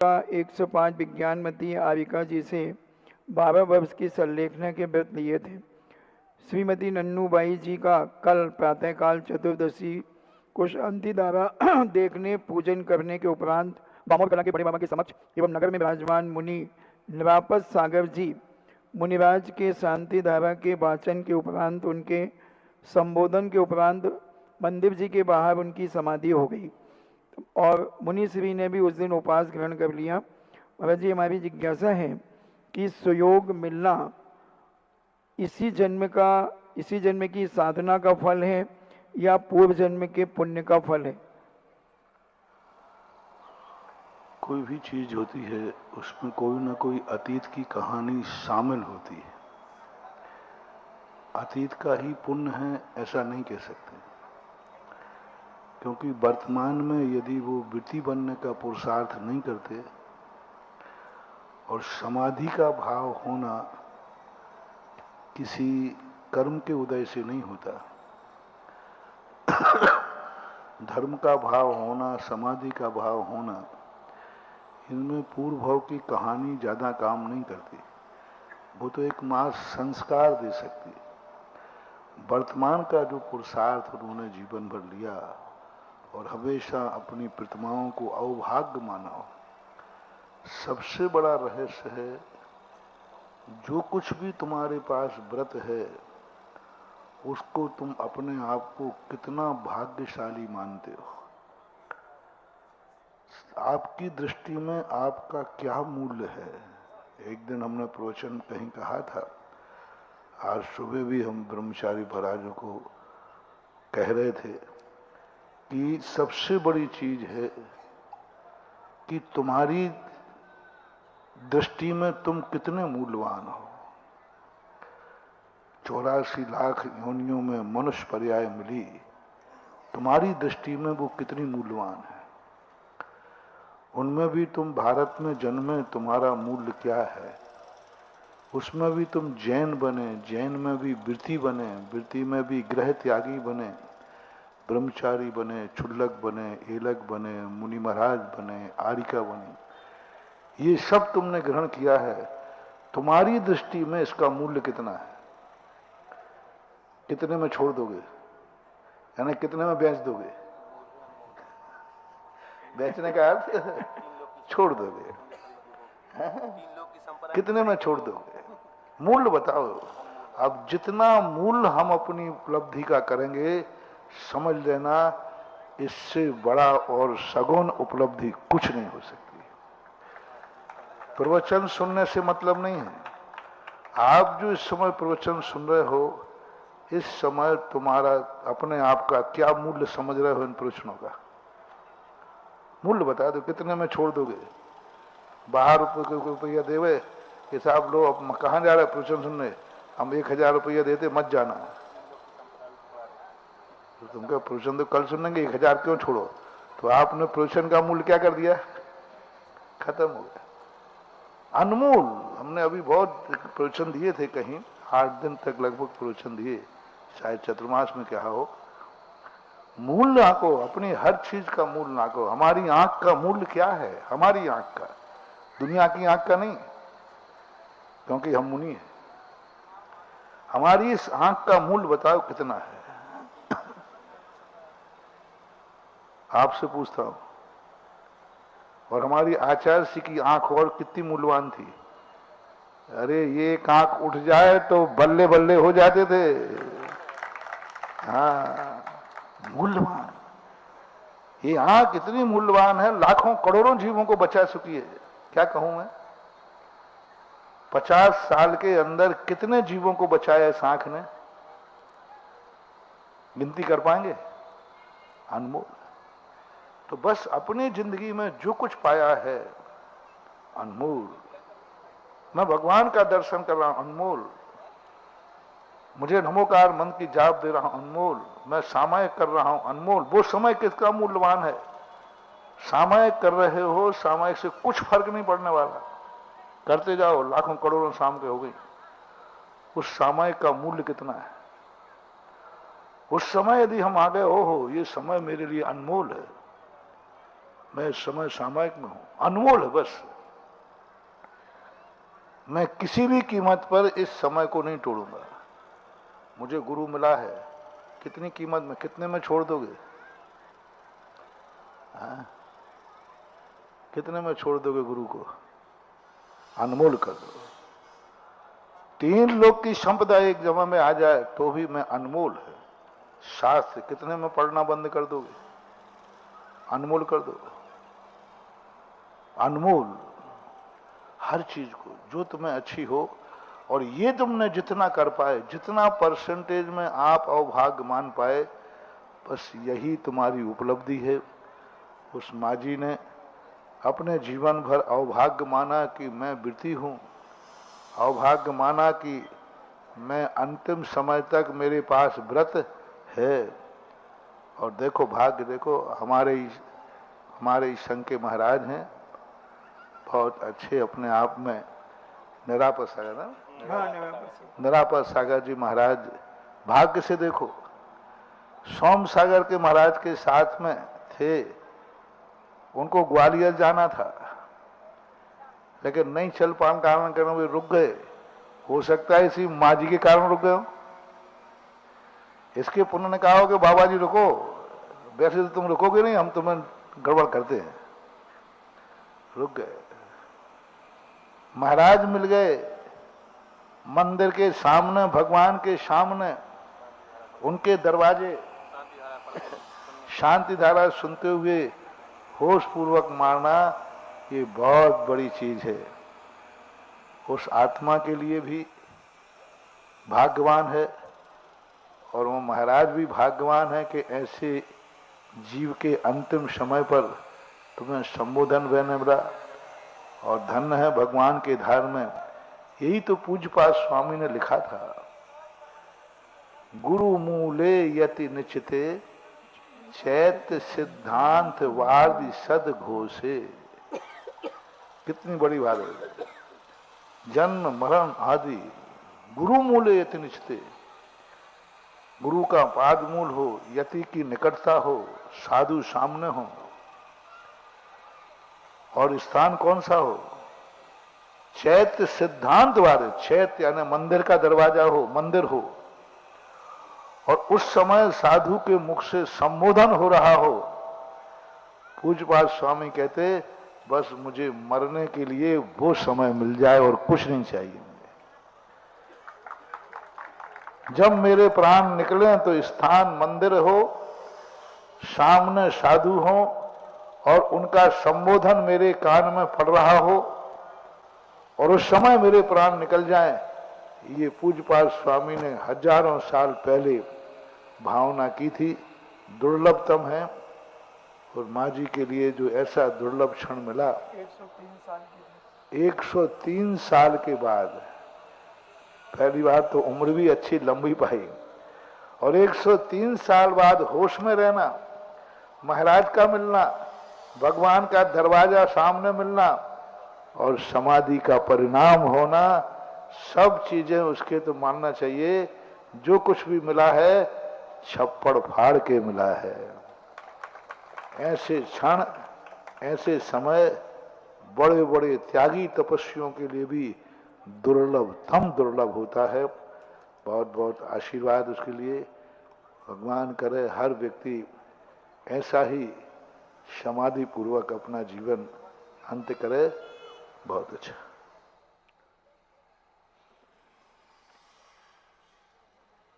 का 105 विज्ञानमती आविका जी से 12 वर्ष की संलेखना के व्रत लिए थे। श्रीमती नन्नूबाई जी का कल प्रातःकाल चतुर्दशी को शांति धारा देखने पूजन करने के उपरांत बामोर कला के बड़े बाबा के समक्ष एवं नगर में विराजमान मुनि निरापद सागर जी मुनिराज के शांति धारा के वाचन के उपरांत उनके संबोधन के उपरांत मंदिर जी के बाहर उनकी समाधि हो गई और मुनि श्री ने भी उस दिन उपवास ग्रहण कर लिया। महाराज जी, हमारी जिज्ञासा है कि सुयोग मिलना इसी जन्म की साधना का फल है या पूर्व जन्म के पुण्य का फल है? कोई भी चीज होती है उसमें कोई ना कोई अतीत की कहानी शामिल होती है। अतीत का ही पुण्य है ऐसा नहीं कह सकते, क्योंकि वर्तमान में यदि वो वृत्ति बनने का पुरुषार्थ नहीं करते और समाधि का भाव होना किसी कर्म के उदय से नहीं होता, धर्म का भाव होना, समाधि का भाव होना, इनमें पूर्व भाव की कहानी ज्यादा काम नहीं करती। वो तो एक मास संस्कार दे सकती है। वर्तमान का जो पुरुषार्थ उन्होंने जीवन भर लिया और हमेशा अपनी प्रतिमाओं को अवभाग्य माना हो, सबसे बड़ा रहस्य है जो कुछ भी तुम्हारे पास व्रत है उसको तुम अपने आप को कितना भाग्यशाली मानते हो। आपकी दृष्टि में आपका क्या मूल्य है। एक दिन हमने प्रवचन कहीं कहा था, आज सुबह भी हम ब्रह्मचारी महाराजों को कह रहे थे कि सबसे बड़ी चीज है कि तुम्हारी दृष्टि में तुम कितने मूल्यवान हो। 84 लाख योनियों में मनुष्य पर्याय मिली, तुम्हारी दृष्टि में वो कितनी मूल्यवान है। उनमें भी तुम भारत में जन्मे, तुम्हारा मूल्य क्या है। उसमें भी तुम जैन बने, जैन में भी वृत्ति बने, वृत्ति में भी ग्रह त्यागी बने, ब्रह्मचारी बने, क्षुल्लक बने, एलक बने, मुनि महाराज बने, आरिका बने, ये सब तुमने ग्रहण किया है। तुम्हारी दृष्टि में इसका मूल्य कितना है, कितने में छोड़ दोगे, यानी कितने में बेच दोगे। बेचने का अर्थ छोड़ दोगे, कितने में छोड़ दोगे, मूल्य बताओ। अब जितना मूल्य हम अपनी उपलब्धि का करेंगे, समझ लेना इससे बड़ा और सगुण उपलब्धि कुछ नहीं हो सकती। प्रवचन सुनने से मतलब नहीं है। आप जो इस समय प्रवचन सुन रहे हो, इस समय तुम्हारा अपने आप का क्या मूल्य समझ रहे हो। इन प्रवचनों का मूल्य बता दो, कितने में छोड़ दोगे। बाहर रुपया देवे कि साहब लो, अब कहाँ जा रहे प्रवचन सुनने, हम 1000 रुपया देते, मत जाना। तो तुमका प्रवचन तो कल सुनेंगे, 1000 क्यों छोड़ो। तो आपने प्रवचन का मूल्य क्या कर दिया, खत्म हो गया, अनमोल। हमने अभी बहुत प्रवचन दिए थे, कहीं 8 दिन तक लगभग प्रवचन दिए, शायद चतुर्मास में क्या हो। मूल्य आंको, अपनी हर चीज का मूल्य आंको। हमारी आंख का मूल्य क्या है, हमारी आंख का, दुनिया की आंख का नहीं, क्योंकि हम मुनि हैं। हमारी इस आंख का मूल्य बताओ कितना है। आपसे पूछता हूं। और हमारी आचार्य जी की आंख और कितनी मूल्यवान थी। अरे ये एक आंख उठ जाए तो बल्ले बल्ले हो जाते थे। हाँ, मूल्यवान। ये आंख इतनी मूल्यवान है, लाखों करोड़ों जीवों को बचा चुकी है। क्या कहूं मैं, 50 साल के अंदर कितने जीवों को बचाया इस आंख ने, गिनती कर पाएंगे। अनमोल। तो बस अपनी जिंदगी में जो कुछ पाया है अनमोल। मैं भगवान का दर्शन कर रहा हूं, अनमोल। मुझे नमोकार मंत्र की जाप दे रहा हूं, अनमोल। मैं सामायिक कर रहा हूं, अनमोल। वो समय किसका मूल्यवान है। सामायिक कर रहे हो, सामायिक से कुछ फर्क नहीं पड़ने वाला, करते जाओ, लाखों करोड़ों शाम के हो गई। उस सामायिक का मूल्य कितना है। उस समय यदि हम आ गए, ओहो ये समय मेरे लिए अनमोल है, मैं इस समय सामायिक में हूं, अनमोल है बस। मैं किसी भी कीमत पर इस समय को नहीं तोड़ूंगा। मुझे गुरु मिला है, कितनी कीमत में, कितने में छोड़ दोगे? हाँ? कितने में छोड़ दोगे गुरु को? अनमोल कर दो। 3 लोग की संपदा एक जमा में आ जाए तो भी मैं अनमोल है। शास्त्र कितने में पढ़ना बंद कर दोगे? अनमोल कर दो। अनमोल हर चीज को जो तुम्हें अच्छी हो, और ये तुमने जितना कर पाए, जितना परसेंटेज में आप अवभाग्य मान पाए, बस यही तुम्हारी उपलब्धि है। उस माजी ने अपने जीवन भर अवभाग्य माना कि मैं वृत्ति हूं, अवभाग्य माना कि मैं अंतिम समय तक मेरे पास व्रत है। और देखो भाग्य, देखो हमारे संघ के महाराज हैं, बहुत अच्छे अपने आप में। निरापर सागर ना, निरापर सागर जी महाराज, भाग्य से देखो सोम सागर के महाराज के साथ में थे। उनको ग्वालियर जाना था, लेकिन नहीं चल पाने कारण कारण वे रुक गए। हो सकता है इसी माँ जी के कारण रुक गए हो। इसके पुण्य ने कहा हो कि बाबा जी रुको, वैसे तो तुम रुकोगे नहीं, हम तुम्हें गड़बड़ करते हैं। रुक गए। महाराज मिल गए मंदिर के सामने, भगवान के सामने, उनके दरवाजे शांति धारा सुनते हुए होश पूर्वक मारना, ये बहुत बड़ी चीज है। उस आत्मा के लिए भी भाग्यवान है, और वो महाराज भी भाग्यवान है कि ऐसे जीव के अंतिम समय पर तुम्हें संबोधन देने मिला। और धन्य है भगवान के धार में। यही तो पूज्यपाद स्वामी ने लिखा था, गुरु मूले यति निश्चिते चैत्य सिद्धांत वार्दि सद घोषे। कितनी बड़ी बात है। जन्म मरण आदि गुरु मूले यति निश्चिते, गुरु का पाद मूल हो, यति की निकटता हो, साधु सामने हो। और स्थान कौन सा हो? चैत्य सिद्धांत वाले, चैत्य यानी मंदिर का दरवाजा हो, मंदिर हो, और उस समय साधु के मुख से संबोधन हो रहा हो। पूज्यपाद स्वामी कहते, बस मुझे मरने के लिए वो समय मिल जाए और कुछ नहीं चाहिए मुझे। जब मेरे प्राण निकले तो स्थान मंदिर हो, सामने साधु हो, और उनका संबोधन मेरे कान में पड़ रहा हो, और उस समय मेरे प्राण निकल जाएं। ये पूज्यपाद स्वामी ने हजारों साल पहले भावना की थी। दुर्लभतम है। और माँ जी के लिए जो ऐसा दुर्लभ क्षण मिला, 103 साल के बाद, पहली बात तो उम्र भी अच्छी लंबी पाई, और 103 साल बाद होश में रहना, महाराज का मिलना, भगवान का दरवाजा सामने मिलना, और समाधि का परिणाम होना, सब चीजें उसके तो मानना चाहिए। जो कुछ भी मिला है छप्पड़ फाड़ के मिला है। ऐसे क्षण, ऐसे समय बड़े बड़े त्यागी तपस्वियों के लिए भी दुर्लभतम दुर्लभ होता है। बहुत बहुत आशीर्वाद उसके लिए। भगवान करे हर व्यक्ति ऐसा ही समाधि पूर्वक अपना जीवन अंत करे। बहुत अच्छा।